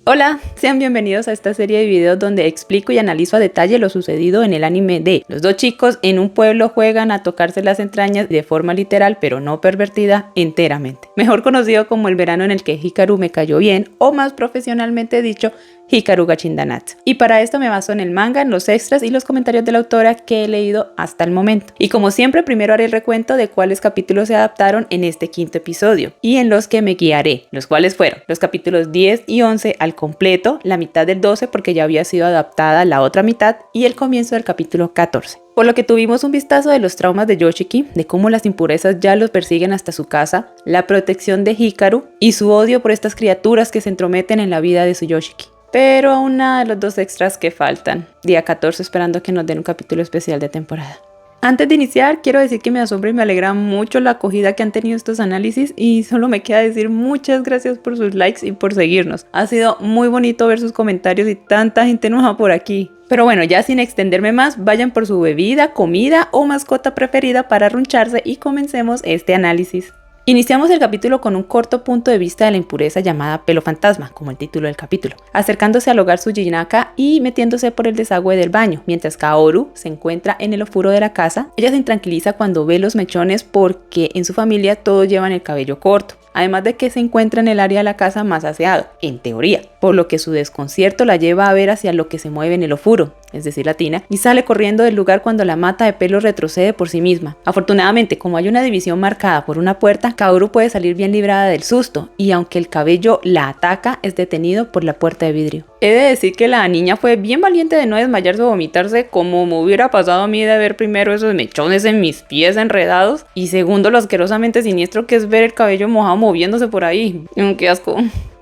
Hola, sean bienvenidos a esta serie de videos donde explico y analizo a detalle lo sucedido en el anime de los dos chicos en un pueblo juegan a tocarse las entrañas de forma literal pero no pervertida enteramente. Mejor conocido como el verano en el que Hikaru me cayó bien, o más profesionalmente dicho, Hikaru ga Chindanatsu. Y para esto me baso en el manga, en los extras y los comentarios de la autora que he leído hasta el momento. Y como siempre, primero haré el recuento de cuáles capítulos se adaptaron en este quinto episodio y en los que me guiaré, los cuales fueron los capítulos 10 y 11 al completo, la mitad del 12 porque ya había sido adaptada la otra mitad y el comienzo del capítulo 14. Por lo que tuvimos un vistazo de los traumas de Yoshiki, de cómo las impurezas ya los persiguen hasta su casa, la protección de Hikaru y su odio por estas criaturas que se entrometen en la vida de su Yoshiki. Pero aún nada de los dos extras que faltan. Día 14 esperando que nos den un capítulo especial de temporada. Antes de iniciar, quiero decir que me asombra y me alegra mucho la acogida que han tenido estos análisis y solo me queda decir muchas gracias por sus likes y por seguirnos. Ha sido muy bonito ver sus comentarios y tanta gente nueva por aquí. Pero bueno, ya sin extenderme más, vayan por su bebida, comida o mascota preferida para arruncharse y comencemos este análisis. Iniciamos el capítulo con un corto punto de vista de la impureza llamada pelo fantasma, como el título del capítulo, acercándose al hogar Tsujinaka y metiéndose por el desagüe del baño, mientras Kaoru se encuentra en el ofuro de la casa. Ella se intranquiliza cuando ve los mechones porque en su familia todos llevan el cabello corto, además de que se encuentra en el área de la casa más aseado, en teoría, por lo que su desconcierto la lleva a ver hacia lo que se mueve en el ofuro, es decir, la tina, y sale corriendo del lugar cuando la mata de pelo retrocede por sí misma. Afortunadamente, como hay una división marcada por una puerta, Kaoru puede salir bien librada del susto, y aunque el cabello la ataca, es detenido por la puerta de vidrio. He de decir que la niña fue bien valiente de no desmayarse o vomitarse, como me hubiera pasado a mí de ver primero esos mechones en mis pies enredados, y segundo lo asquerosamente siniestro que es ver el cabello mojado moviéndose por ahí. ¡Qué asco!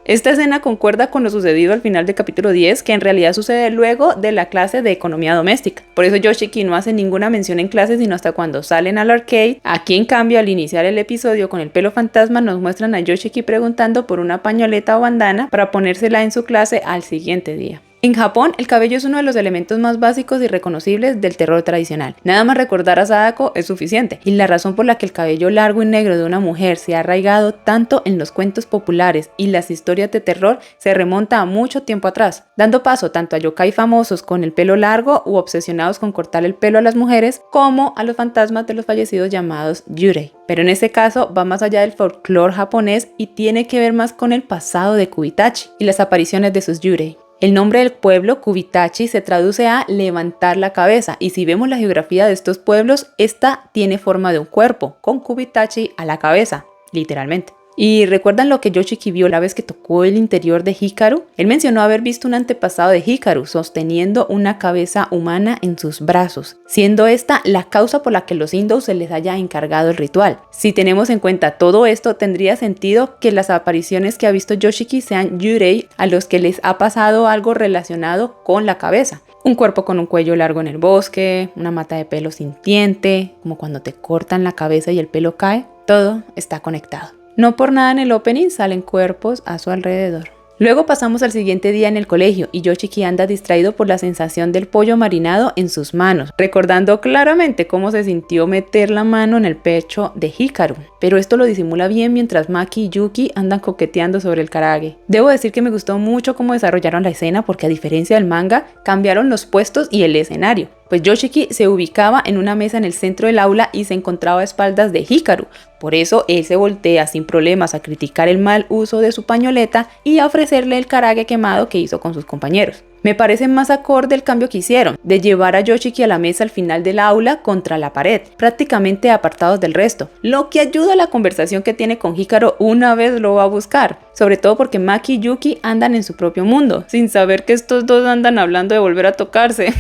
Esta escena concuerda con lo sucedido al final del capítulo 10, que en realidad sucede luego de la clase de economía doméstica. Por eso Yoshiki no hace ninguna mención en clase sino hasta cuando salen al arcade. Aquí en cambio, al iniciar el episodio con el pelo fantasma, nos muestran a Yoshiki preguntando por una pañoleta o bandana para ponérsela en su clase al siguiente día. En Japón, el cabello es uno de los elementos más básicos y reconocibles del terror tradicional. Nada más recordar a Sadako es suficiente, y la razón por la que el cabello largo y negro de una mujer se ha arraigado tanto en los cuentos populares y las historias de terror se remonta a mucho tiempo atrás, dando paso tanto a yokai famosos con el pelo largo u obsesionados con cortar el pelo a las mujeres, como a los fantasmas de los fallecidos llamados yurei. Pero en este caso va más allá del folclore japonés y tiene que ver más con el pasado de Kubitachi y las apariciones de sus yurei. El nombre del pueblo, Kubitachi, se traduce a levantar la cabeza, y si vemos la geografía de estos pueblos, esta tiene forma de un cuerpo, con Kubitachi a la cabeza, literalmente. ¿Y recuerdan lo que Yoshiki vio la vez que tocó el interior de Hikaru? Él mencionó haber visto un antepasado de Hikaru sosteniendo una cabeza humana en sus brazos, siendo esta la causa por la que los hindúes se les haya encargado el ritual. Si tenemos en cuenta todo esto, tendría sentido que las apariciones que ha visto Yoshiki sean yurei a los que les ha pasado algo relacionado con la cabeza. Un cuerpo con un cuello largo en el bosque, una mata de pelo sintiente, como cuando te cortan la cabeza y el pelo cae. Todo está conectado. No por nada en el opening salen cuerpos a su alrededor. Luego pasamos al siguiente día en el colegio y Yoshiki anda distraído por la sensación del pollo marinado en sus manos, recordando claramente cómo se sintió meter la mano en el pecho de Hikaru. Pero esto lo disimula bien mientras Maki y Yuki andan coqueteando sobre el karage. Debo decir que me gustó mucho cómo desarrollaron la escena porque a diferencia del manga, cambiaron los puestos y el escenario. Pues Yoshiki se ubicaba en una mesa en el centro del aula y se encontraba a espaldas de Hikaru. Por eso él se voltea sin problemas a criticar el mal uso de su pañoleta y a ofrecerle el karage quemado que hizo con sus compañeros. Me parece más acorde el cambio que hicieron, de llevar a Yoshiki a la mesa al final del aula contra la pared, prácticamente apartados del resto, lo que ayuda a la conversación que tiene con Hikaru una vez lo va a buscar, sobre todo porque Maki y Yuki andan en su propio mundo, sin saber que estos dos andan hablando de volver a tocarse.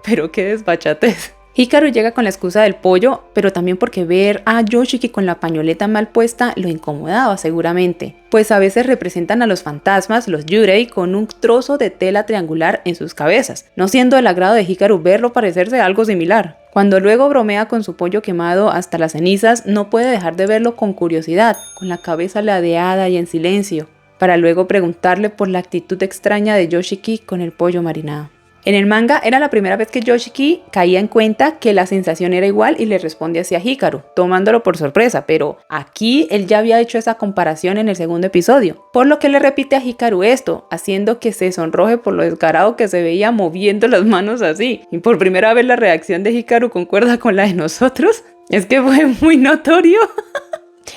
Pero qué desfachatez. Hikaru llega con la excusa del pollo, pero también porque ver a Yoshiki con la pañoleta mal puesta lo incomodaba seguramente, pues a veces representan a los fantasmas, los yurei, con un trozo de tela triangular en sus cabezas, no siendo del agrado de Hikaru verlo parecerse a algo similar. Cuando luego bromea con su pollo quemado hasta las cenizas, no puede dejar de verlo con curiosidad, con la cabeza ladeada y en silencio, para luego preguntarle por la actitud extraña de Yoshiki con el pollo marinado. En el manga era la primera vez que Yoshiki caía en cuenta que la sensación era igual y le responde hacia Hikaru, tomándolo por sorpresa, pero aquí él ya había hecho esa comparación en el segundo episodio, por lo que le repite a Hikaru esto, haciendo que se sonroje por lo descarado que se veía moviendo las manos así. Y por primera vez la reacción de Hikaru concuerda con la de nosotros. Es que fue muy notorio.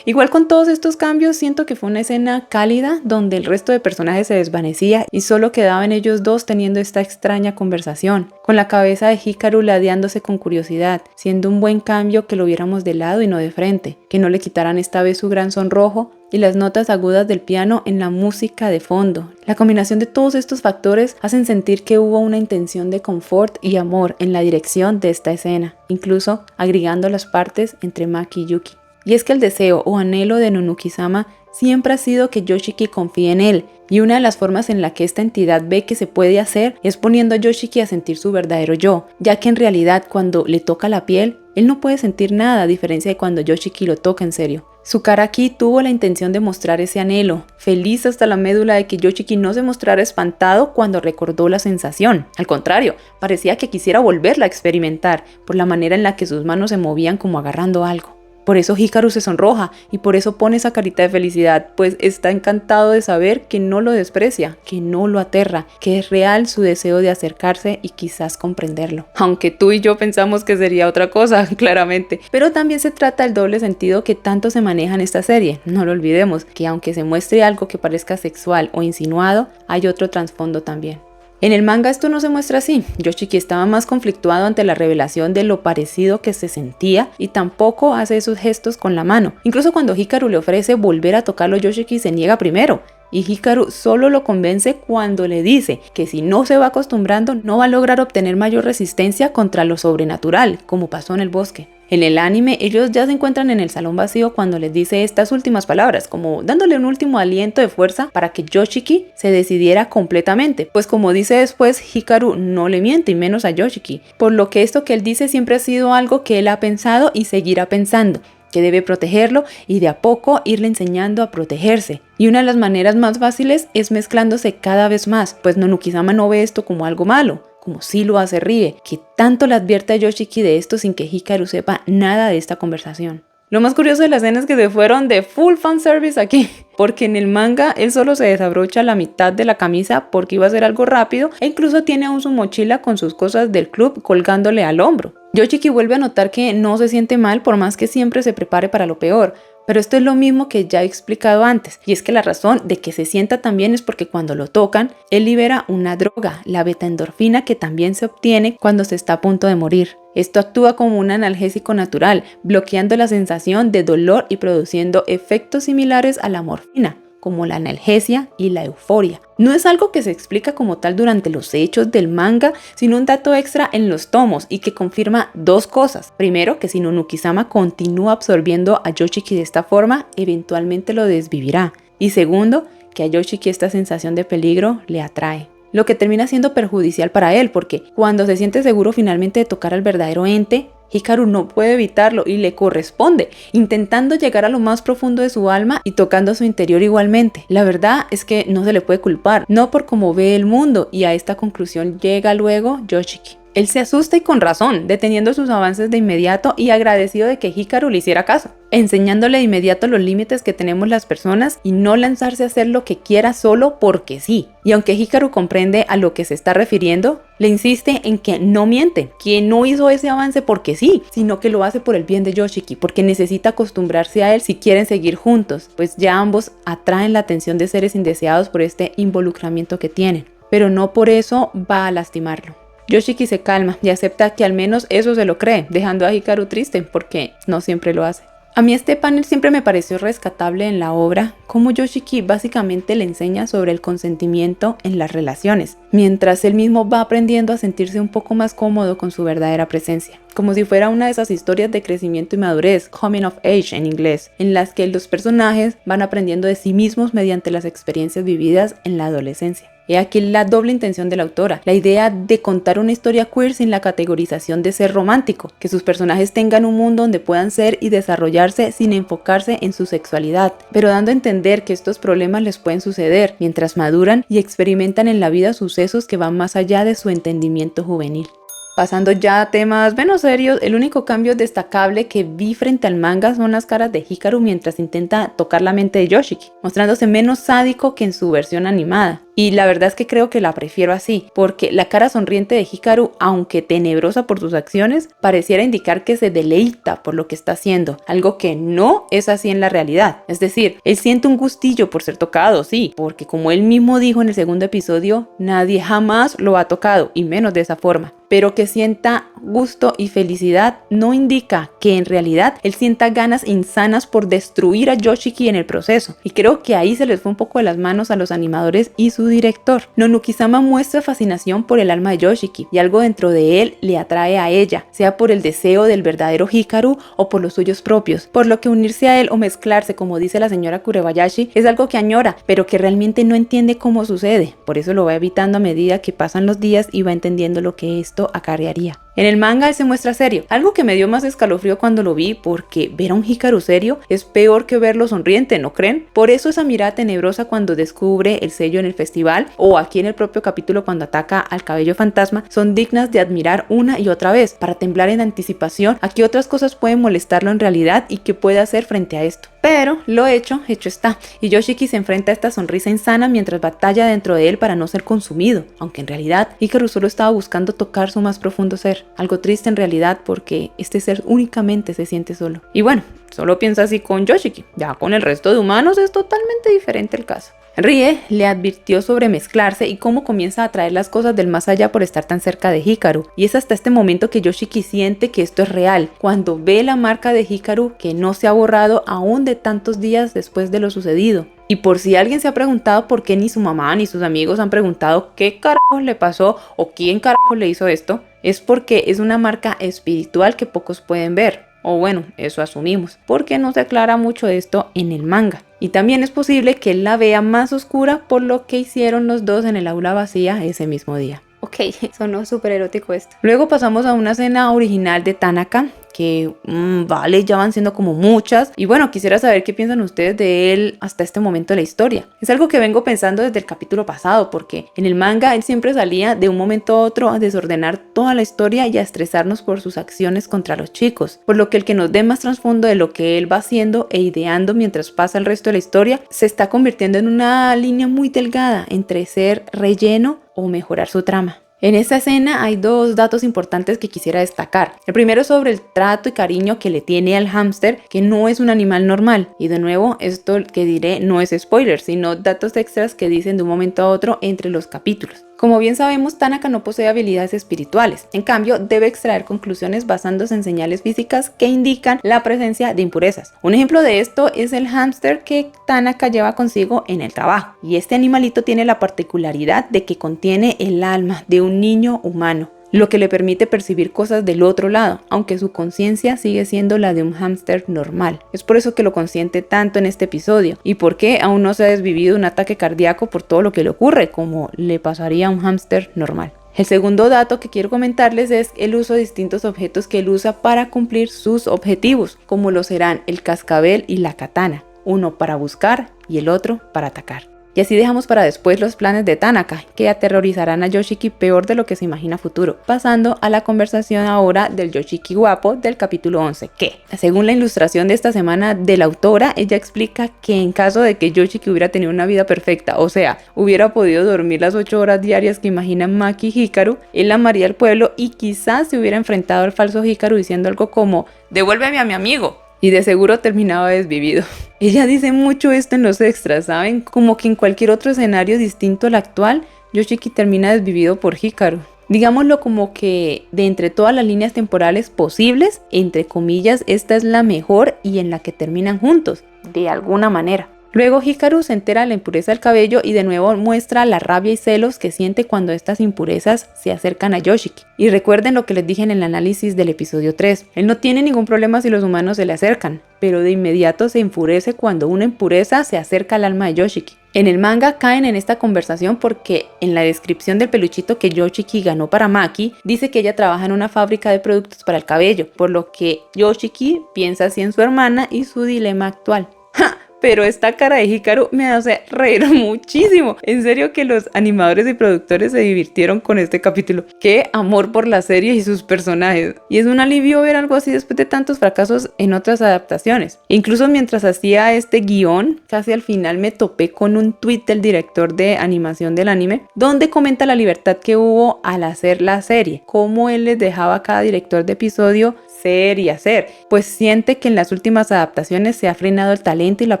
Igual con todos estos cambios siento que fue una escena cálida donde el resto de personajes se desvanecía y solo quedaban ellos dos teniendo esta extraña conversación, con la cabeza de Hikaru ladeándose con curiosidad, siendo un buen cambio que lo viéramos de lado y no de frente, que no le quitaran esta vez su gran sonrojo y las notas agudas del piano en la música de fondo. La combinación de todos estos factores hacen sentir que hubo una intención de confort y amor en la dirección de esta escena, incluso agregando las partes entre Maki y Yuki. Y es que el deseo o anhelo de Nonuki-sama siempre ha sido que Yoshiki confíe en él, y una de las formas en la que esta entidad ve que se puede hacer es poniendo a Yoshiki a sentir su verdadero yo, ya que en realidad cuando le toca la piel, él no puede sentir nada a diferencia de cuando Yoshiki lo toca en serio. Su cara aquí tuvo la intención de mostrar ese anhelo, feliz hasta la médula de que Yoshiki no se mostrara espantado cuando recordó la sensación. Al contrario, parecía que quisiera volverla a experimentar por la manera en la que sus manos se movían como agarrando algo. Por eso Hikaru se sonroja y por eso pone esa carita de felicidad, pues está encantado de saber que no lo desprecia, que no lo aterra, que es real su deseo de acercarse y quizás comprenderlo. Aunque tú y yo pensamos que sería otra cosa, claramente. Pero también se trata del doble sentido que tanto se maneja en esta serie. No lo olvidemos, que aunque se muestre algo que parezca sexual o insinuado, hay otro trasfondo también. En el manga esto no se muestra así. Yoshiki estaba más conflictuado ante la revelación de lo parecido que se sentía y tampoco hace esos gestos con la mano. Incluso cuando Hikaru le ofrece volver a tocarlo, Yoshiki se niega primero. Y Hikaru solo lo convence cuando le dice que si no se va acostumbrando no va a lograr obtener mayor resistencia contra lo sobrenatural, como pasó en el bosque. En el anime, ellos ya se encuentran en el salón vacío cuando les dice estas últimas palabras, como dándole un último aliento de fuerza para que Yoshiki se decidiera completamente. Pues como dice después, Hikaru no le miente, y menos a Yoshiki, por lo que esto que él dice siempre ha sido algo que él ha pensado y seguirá pensando, que debe protegerlo y de a poco irle enseñando a protegerse. Y una de las maneras más fáciles es mezclándose cada vez más, pues Nonuki-sama no ve esto como algo malo, como sí lo hace Rie, que tanto le advierte a Yoshiki de esto sin que Hikaru sepa nada de esta conversación. Lo más curioso de la escena es que se fueron de full fanservice aquí, porque en el manga él solo se desabrocha la mitad de la camisa porque iba a ser algo rápido e incluso tiene aún su mochila con sus cosas del club colgándole al hombro. Yoshiki vuelve a notar que no se siente mal por más que siempre se prepare para lo peor. Pero esto es lo mismo que ya he explicado antes, y es que la razón de que se sienta tan bien es porque cuando lo tocan, él libera una droga, la betaendorfina, que también se obtiene cuando se está a punto de morir. Esto actúa como un analgésico natural, bloqueando la sensación de dolor y produciendo efectos similares a la morfina, como la analgesia y la euforia. No es algo que se explica como tal durante los hechos del manga, sino un dato extra en los tomos y que confirma dos cosas. Primero, que si Nonuki-sama continúa absorbiendo a Yoshiki de esta forma, eventualmente lo desvivirá. Y segundo, que a Yoshiki esta sensación de peligro le atrae, lo que termina siendo perjudicial para él, porque cuando se siente seguro finalmente de tocar al verdadero ente, Hikaru no puede evitarlo y le corresponde, intentando llegar a lo más profundo de su alma y tocando su interior igualmente. La verdad es que no se le puede culpar, no por cómo ve el mundo, y a esta conclusión llega luego Yoshiki. Él se asusta y con razón, deteniendo sus avances de inmediato y agradecido de que Hikaru le hiciera caso, enseñándole de inmediato los límites que tenemos las personas y no lanzarse a hacer lo que quiera solo porque sí. Y aunque Hikaru comprende a lo que se está refiriendo, le insiste en que no miente, que no hizo ese avance porque sí, sino que lo hace por el bien de Yoshiki, porque necesita acostumbrarse a él si quieren seguir juntos, pues ya ambos atraen la atención de seres indeseados por este involucramiento que tienen, pero no por eso va a lastimarlo. Yoshiki se calma y acepta que al menos eso se lo cree, dejando a Hikaru triste porque no siempre lo hace. A mí este panel siempre me pareció rescatable en la obra, como Yoshiki básicamente le enseña sobre el consentimiento en las relaciones, mientras él mismo va aprendiendo a sentirse un poco más cómodo con su verdadera presencia. Como si fuera una de esas historias de crecimiento y madurez, coming of age en inglés, en las que los personajes van aprendiendo de sí mismos mediante las experiencias vividas en la adolescencia. He aquí la doble intención de la autora, la idea de contar una historia queer sin la categorización de ser romántico, que sus personajes tengan un mundo donde puedan ser y desarrollarse sin enfocarse en su sexualidad, pero dando a entender que estos problemas les pueden suceder mientras maduran y experimentan en la vida sucesos que van más allá de su entendimiento juvenil. Pasando ya a temas menos serios, el único cambio destacable que vi frente al manga son las caras de Hikaru mientras intenta tocar la mente de Yoshiki, mostrándose menos sádico que en su versión animada. Y la verdad es que creo que la prefiero así, porque la cara sonriente de Hikaru, aunque tenebrosa por sus acciones, pareciera indicar que se deleita por lo que está haciendo, algo que no es así en la realidad. Es decir, él siente un gustillo por ser tocado, sí, porque como él mismo dijo en el segundo episodio, nadie jamás lo ha tocado, y menos de esa forma. Pero que sienta gusto y felicidad no indica que en realidad él sienta ganas insanas por destruir a Yoshiki en el proceso. Y creo que ahí se les fue un poco de las manos a los animadores y su director. Nonukizama muestra fascinación por el alma de Yoshiki y algo dentro de él le atrae a ella, sea por el deseo del verdadero Hikaru o por los suyos propios, por lo que unirse a él o mezclarse, como dice la señora Kurebayashi, es algo que añora, pero que realmente no entiende cómo sucede. Por eso lo va evitando a medida que pasan los días y va entendiendo lo que esto acarrearía. En el manga él se muestra serio, algo que me dio más escalofrío cuando lo vi, porque ver a un Hikaru serio es peor que verlo sonriente, ¿no creen? Por eso esa mirada tenebrosa cuando descubre el sello en el festival, o aquí en el propio capítulo cuando ataca al cabello fantasma, son dignas de admirar una y otra vez, para temblar en anticipación a qué otras cosas pueden molestarlo en realidad y qué puede hacer frente a esto. Pero lo hecho está, y Yoshiki se enfrenta a esta sonrisa insana mientras batalla dentro de él para no ser consumido, aunque en realidad Hikaru solo estaba buscando tocar su más profundo ser, algo triste en realidad porque este ser únicamente se siente solo. Y bueno, solo piensa así con Yoshiki, ya con el resto de humanos es totalmente diferente el caso. Rie le advirtió sobre mezclarse y cómo comienza a atraer las cosas del más allá por estar tan cerca de Hikaru, y es hasta este momento que Yoshiki siente que esto es real, cuando ve la marca de Hikaru que no se ha borrado aún de tantos días después de lo sucedido. Y por si alguien se ha preguntado por qué ni su mamá ni sus amigos han preguntado qué carajos le pasó o quién carajos le hizo esto, es porque es una marca espiritual que pocos pueden ver. O bueno, eso asumimos, porque no se aclara mucho esto en el manga. Y también es posible que él la vea más oscura por lo que hicieron los dos en el aula vacía ese mismo día. Ok, sonó súper erótico esto. Luego pasamos a una escena original de Tanaka, que vale, ya van siendo como muchas. Y bueno, quisiera saber qué piensan ustedes de él hasta este momento de la historia. Es algo que vengo pensando desde el capítulo pasado, porque en el manga él siempre salía de un momento a otro a desordenar toda la historia y a estresarnos por sus acciones contra los chicos. Por lo que el que nos dé más trasfondo de lo que él va haciendo e ideando mientras pasa el resto de la historia, se está convirtiendo en una línea muy delgada entre ser relleno o mejorar su trama. En esta escena hay dos datos importantes que quisiera destacar. El primero es sobre el trato y cariño que le tiene al hámster, que no es un animal normal. Y de nuevo, esto que diré no es spoiler, sino datos extras que dicen de un momento a otro entre los capítulos. Como bien sabemos, Tanaka no posee habilidades espirituales. En cambio, debe extraer conclusiones basándose en señales físicas que indican la presencia de impurezas. Un ejemplo de esto es el hámster que Tanaka lleva consigo en el trabajo. Y este animalito tiene la particularidad de que contiene el alma de un niño humano, lo que le permite percibir cosas del otro lado, aunque su conciencia sigue siendo la de un hámster normal. Es por eso que lo consiente tanto en este episodio, y por qué aún no se ha desvivido un ataque cardíaco por todo lo que le ocurre, como le pasaría a un hámster normal. El segundo dato que quiero comentarles es el uso de distintos objetos que él usa para cumplir sus objetivos, como lo serán el cascabel y la katana, uno para buscar y el otro para atacar. Y así dejamos para después los planes de Tanaka, que aterrorizarán a Yoshiki peor de lo que se imagina a futuro, pasando a la conversación ahora del Yoshiki guapo del capítulo 11, que, según la ilustración de esta semana de la autora, ella explica que en caso de que Yoshiki hubiera tenido una vida perfecta, o sea, hubiera podido dormir las 8 horas diarias que imaginan Maki y Hikaru, él amaría al pueblo y quizás se hubiera enfrentado al falso Hikaru diciendo algo como «devuélveme a mi amigo», y de seguro terminaba desvivido. Ella dice mucho esto en los extras, ¿saben? Como que en cualquier otro escenario distinto al actual, Yoshiki termina desvivido por Hikaru. Digámoslo como que de entre todas las líneas temporales posibles, entre comillas, esta es la mejor y en la que terminan juntos, de alguna manera. Luego Hikaru se entera de la impureza del cabello y de nuevo muestra la rabia y celos que siente cuando estas impurezas se acercan a Yoshiki. Y recuerden lo que les dije en el análisis del episodio 3, él no tiene ningún problema si los humanos se le acercan, pero de inmediato se enfurece cuando una impureza se acerca al alma de Yoshiki. En el manga caen en esta conversación porque en la descripción del peluchito que Yoshiki ganó para Maki, dice que ella trabaja en una fábrica de productos para el cabello, por lo que Yoshiki piensa así en su hermana y su dilema actual. ¡Ja! Pero esta cara de Hikaru me hace reír muchísimo. En serio que los animadores y productores se divirtieron con este capítulo. Qué amor por la serie y sus personajes. Y es un alivio ver algo así después de tantos fracasos en otras adaptaciones. Incluso mientras hacía este guión, casi al final me topé con un tweet del director de animación del anime, donde comenta la libertad que hubo al hacer la serie. Cómo él les dejaba a cada director de episodio ser y hacer, pues siente que en las últimas adaptaciones se ha frenado el talento y la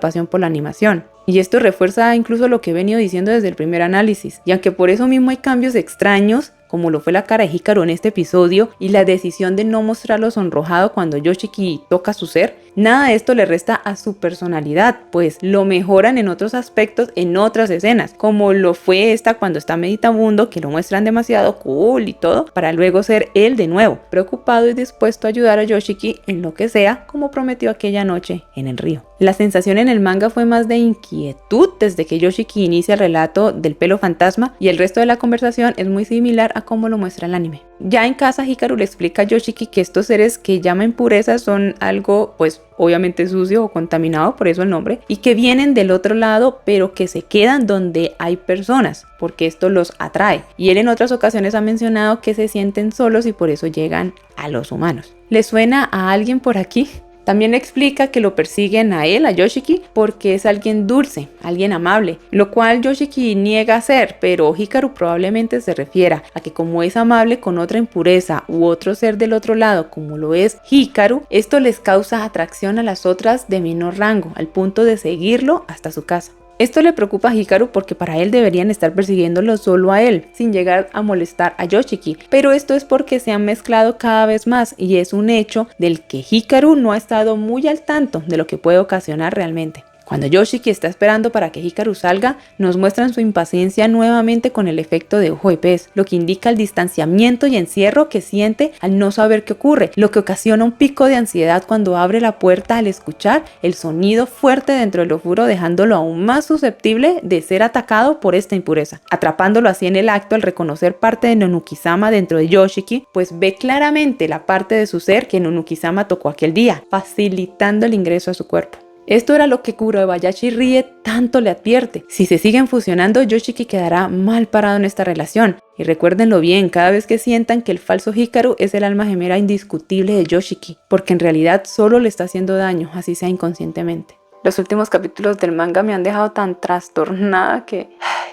pasión por la animación. Y esto refuerza incluso lo que he venido diciendo desde el primer análisis. Y aunque por eso mismo hay cambios extraños, como lo fue la cara de Hikaru en este episodio y la decisión de no mostrarlo sonrojado cuando Yoshiki toca su ser, nada de esto le resta a su personalidad, pues lo mejoran en otros aspectos en otras escenas, como lo fue esta cuando está meditabundo, que lo muestran demasiado cool y todo, para luego ser él de nuevo, preocupado y dispuesto a ayudar a Yoshiki en lo que sea, como prometió aquella noche en el río. La sensación en el manga fue más de inquietud desde que Yoshiki inicia el relato del pelo fantasma, y el resto de la conversación es muy similar a cómo lo muestra el anime. Ya en casa, Hikaru le explica a Yoshiki que estos seres que llama impurezas son algo pues obviamente sucio o contaminado, por eso el nombre, y que vienen del otro lado pero que se quedan donde hay personas, porque esto los atrae. Y él en otras ocasiones ha mencionado que se sienten solos y por eso llegan a los humanos. ¿Le suena a alguien por aquí? También explica que lo persiguen a él, a Yoshiki, porque es alguien dulce, alguien amable, lo cual Yoshiki niega a ser, pero Hikaru probablemente se refiera a que como es amable con otra impureza u otro ser del otro lado, como lo es Hikaru, esto les causa atracción a las otras de menor rango, al punto de seguirlo hasta su casa. Esto le preocupa a Hikaru porque para él deberían estar persiguiéndolo solo a él, sin llegar a molestar a Yoshiki, pero esto es porque se han mezclado cada vez más y es un hecho del que Hikaru no ha estado muy al tanto de lo que puede ocasionar realmente. Cuando Yoshiki está esperando para que Hikaru salga, nos muestran su impaciencia nuevamente con el efecto de ojo de pez, lo que indica el distanciamiento y encierro que siente al no saber qué ocurre, lo que ocasiona un pico de ansiedad cuando abre la puerta al escuchar el sonido fuerte dentro del ofuro, dejándolo aún más susceptible de ser atacado por esta impureza, atrapándolo así en el acto al reconocer parte de Nonukizama dentro de Yoshiki, pues ve claramente la parte de su ser que Nonukizama tocó aquel día, facilitando el ingreso a su cuerpo. Esto era lo que Kurobayashi Rie tanto le advierte. Si se siguen fusionando, Yoshiki quedará mal parado en esta relación. Y recuérdenlo bien, cada vez que sientan que el falso Hikaru es el alma gemela indiscutible de Yoshiki, porque en realidad solo le está haciendo daño, así sea inconscientemente. Los últimos capítulos del manga me han dejado tan trastornada que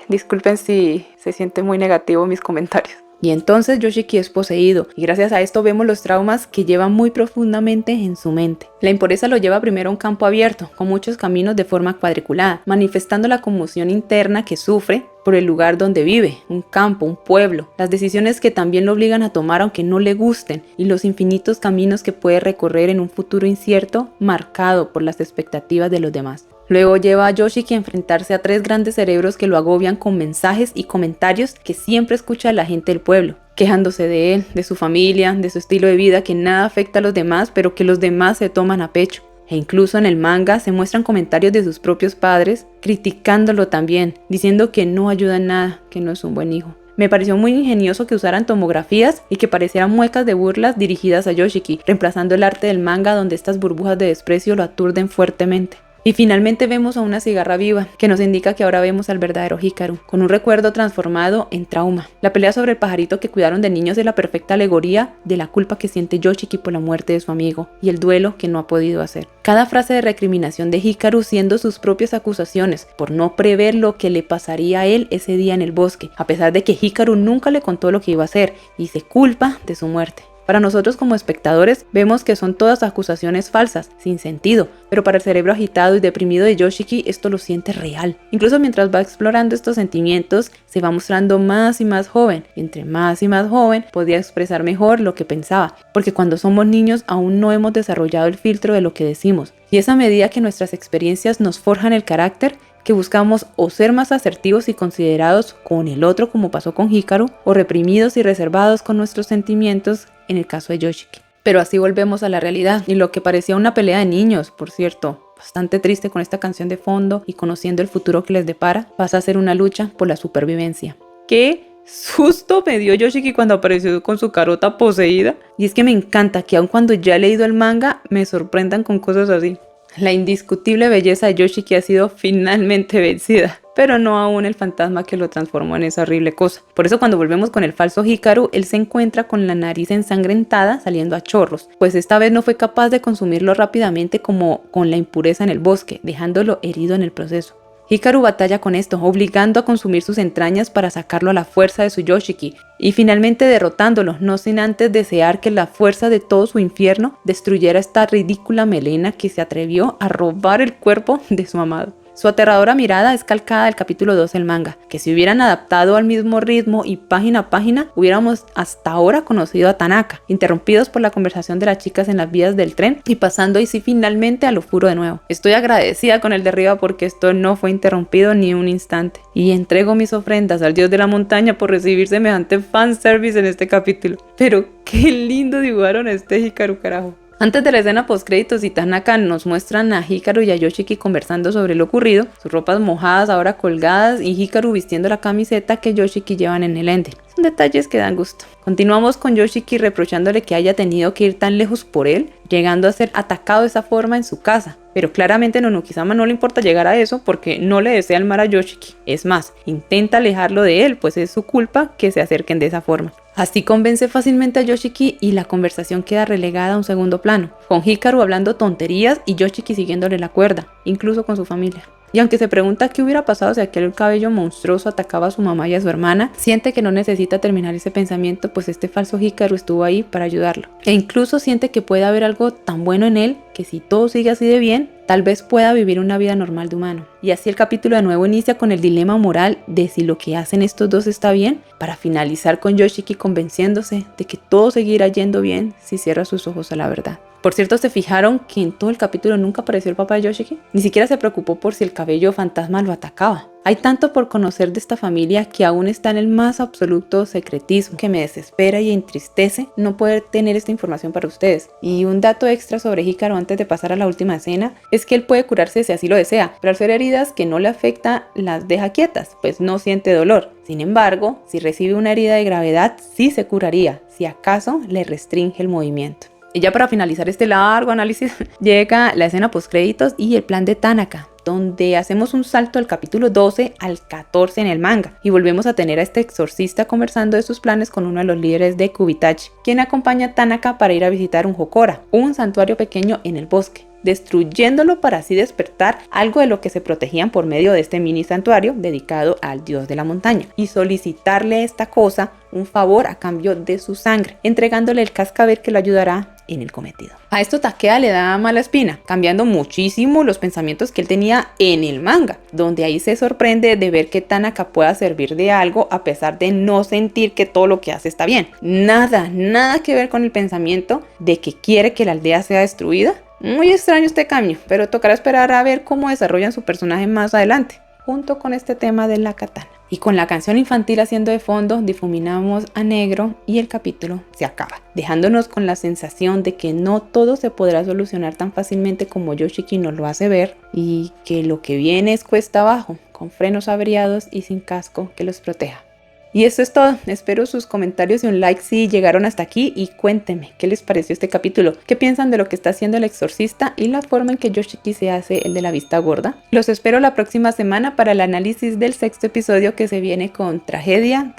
disculpen si se sienten muy negativos mis comentarios. Y entonces Yoshiki es poseído, y gracias a esto vemos los traumas que lleva muy profundamente en su mente. La impureza lo lleva primero a un campo abierto, con muchos caminos de forma cuadriculada, manifestando la conmoción interna que sufre por el lugar donde vive, un campo, un pueblo, las decisiones que también lo obligan a tomar aunque no le gusten, y los infinitos caminos que puede recorrer en un futuro incierto, marcado por las expectativas de los demás. Luego lleva a Yoshiki a enfrentarse a 3 grandes cerebros que lo agobian con mensajes y comentarios que siempre escucha la gente del pueblo, quejándose de él, de su familia, de su estilo de vida que nada afecta a los demás, pero que los demás se toman a pecho. E incluso en el manga se muestran comentarios de sus propios padres, criticándolo también, diciendo que no ayuda en nada, que no es un buen hijo. Me pareció muy ingenioso que usaran tomografías y que parecieran muecas de burlas dirigidas a Yoshiki, reemplazando el arte del manga donde estas burbujas de desprecio lo aturden fuertemente. Y finalmente vemos a una cigarra viva, que nos indica que ahora vemos al verdadero Hikaru, con un recuerdo transformado en trauma. La pelea sobre el pajarito que cuidaron de niños es la perfecta alegoría de la culpa que siente Yoshiki por la muerte de su amigo, y el duelo que no ha podido hacer. Cada frase de recriminación de Hikaru siendo sus propias acusaciones, por no prever lo que le pasaría a él ese día en el bosque, a pesar de que Hikaru nunca le contó lo que iba a hacer, y se culpa de su muerte. Para nosotros como espectadores vemos que son todas acusaciones falsas, sin sentido, pero para el cerebro agitado y deprimido de Yoshiki esto lo siente real. Incluso mientras va explorando estos sentimientos, se va mostrando más y más joven, y entre más y más joven podía expresar mejor lo que pensaba, porque cuando somos niños aún no hemos desarrollado el filtro de lo que decimos, y es a medida que nuestras experiencias nos forjan el carácter que buscamos o ser más asertivos y considerados con el otro como pasó con Hikaru, o reprimidos y reservados con nuestros sentimientos en el caso de Yoshiki. Pero así volvemos a la realidad, y lo que parecía una pelea de niños, por cierto, bastante triste con esta canción de fondo y conociendo el futuro que les depara, pasa a ser una lucha por la supervivencia. ¡Qué susto me dio Yoshiki cuando apareció con su carota poseída! Y es que me encanta que aun cuando ya he leído el manga, me sorprendan con cosas así. La indiscutible belleza de Yoshiki ha sido finalmente vencida, pero no aún el fantasma que lo transformó en esa horrible cosa. Por eso cuando volvemos con el falso Hikaru, él se encuentra con la nariz ensangrentada saliendo a chorros, pues esta vez no fue capaz de consumirlo rápidamente como con la impureza en el bosque, dejándolo herido en el proceso. Hikaru batalla con esto, obligando a consumir sus entrañas para sacarlo a la fuerza de su Yoshiki, y finalmente derrotándolo, no sin antes desear que la fuerza de todo su infierno destruyera esta ridícula melena que se atrevió a robar el cuerpo de su amado. Su aterradora mirada es calcada del capítulo 2 del manga, que si hubieran adaptado al mismo ritmo y página a página, hubiéramos hasta ahora conocido a Tanaka, interrumpidos por la conversación de las chicas en las vías del tren y pasando así finalmente a lo oscuro de nuevo. Estoy agradecida con el de arriba porque esto no fue interrumpido ni un instante, y entrego mis ofrendas al dios de la montaña por recibir semejante fanservice en este capítulo. Pero qué lindo dibujaron a este Hikaru, carajo. Antes de la escena postcréditos y Tanaka nos muestran a Hikaru y a Yoshiki conversando sobre lo ocurrido, sus ropas mojadas ahora colgadas y Hikaru vistiendo la camiseta que Yoshiki llevan en el ending. Son detalles que dan gusto. Continuamos con Yoshiki reprochándole que haya tenido que ir tan lejos por él, llegando a ser atacado de esa forma en su casa. Pero claramente Nonokizama no le importa llegar a eso porque no le desea el mal a Yoshiki. Es más, intenta alejarlo de él, pues es su culpa que se acerquen de esa forma. Así convence fácilmente a Yoshiki y la conversación queda relegada a un segundo plano, con Hikaru hablando tonterías y Yoshiki siguiéndole la cuerda, incluso con su familia. Y aunque se pregunta qué hubiera pasado si aquel cabello monstruoso atacaba a su mamá y a su hermana, siente que no necesita terminar ese pensamiento, pues este falso Hikaru estuvo ahí para ayudarlo. E incluso siente que puede haber algo tan bueno en él que si todo sigue así de bien, tal vez pueda vivir una vida normal de humano. Y así el capítulo de nuevo inicia con el dilema moral de si lo que hacen estos dos está bien, para finalizar con Yoshiki convenciéndose de que todo seguirá yendo bien si cierra sus ojos a la verdad. Por cierto, ¿se fijaron que en todo el capítulo nunca apareció el papá de Yoshiki? Ni siquiera se preocupó por si el cabello fantasma lo atacaba. Hay tanto por conocer de esta familia que aún está en el más absoluto secretismo, que me desespera y entristece no poder tener esta información para ustedes. Y un dato extra sobre Hikaru antes de pasar a la última escena es que él puede curarse si así lo desea, pero al ser heridas que no le afecta las deja quietas, pues no siente dolor. Sin embargo, si recibe una herida de gravedad sí se curaría, si acaso le restringe el movimiento. Y ya para finalizar este largo análisis, llega la escena postcréditos y el plan de Tanaka, donde hacemos un salto del capítulo 12 al 14 en el manga y volvemos a tener a este exorcista conversando de sus planes con uno de los líderes de Kubitachi, quien acompaña a Tanaka para ir a visitar un Hokora, un santuario pequeño en el bosque, destruyéndolo para así despertar algo de lo que se protegían por medio de este mini santuario dedicado al dios de la montaña y solicitarle a esta cosa un favor a cambio de su sangre, entregándole el cascabel que lo ayudará en el cometido. A esto Takeda le da mala espina, cambiando muchísimo los pensamientos que él tenía en el manga, donde ahí se sorprende de ver que Tanaka pueda servir de algo a pesar de no sentir que todo lo que hace está bien. Nada que ver con el pensamiento de que quiere que la aldea sea destruida. Muy extraño este cambio, pero tocará esperar a ver cómo desarrollan su personaje más adelante, junto con este tema de la katana. Y con la canción infantil haciendo de fondo, difuminamos a negro y el capítulo se acaba, dejándonos con la sensación de que no todo se podrá solucionar tan fácilmente como Yoshiki nos lo hace ver, y que lo que viene es cuesta abajo, con frenos averiados y sin casco que los proteja. Y eso es todo, espero sus comentarios y un like si llegaron hasta aquí y cuéntenme qué les pareció este capítulo, qué piensan de lo que está haciendo el exorcista y la forma en que Yoshiki se hace el de la vista gorda. Los espero la próxima semana para el análisis del 6º episodio que se viene con tragedia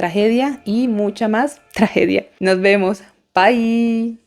y mucha más tragedia. Nos vemos, bye.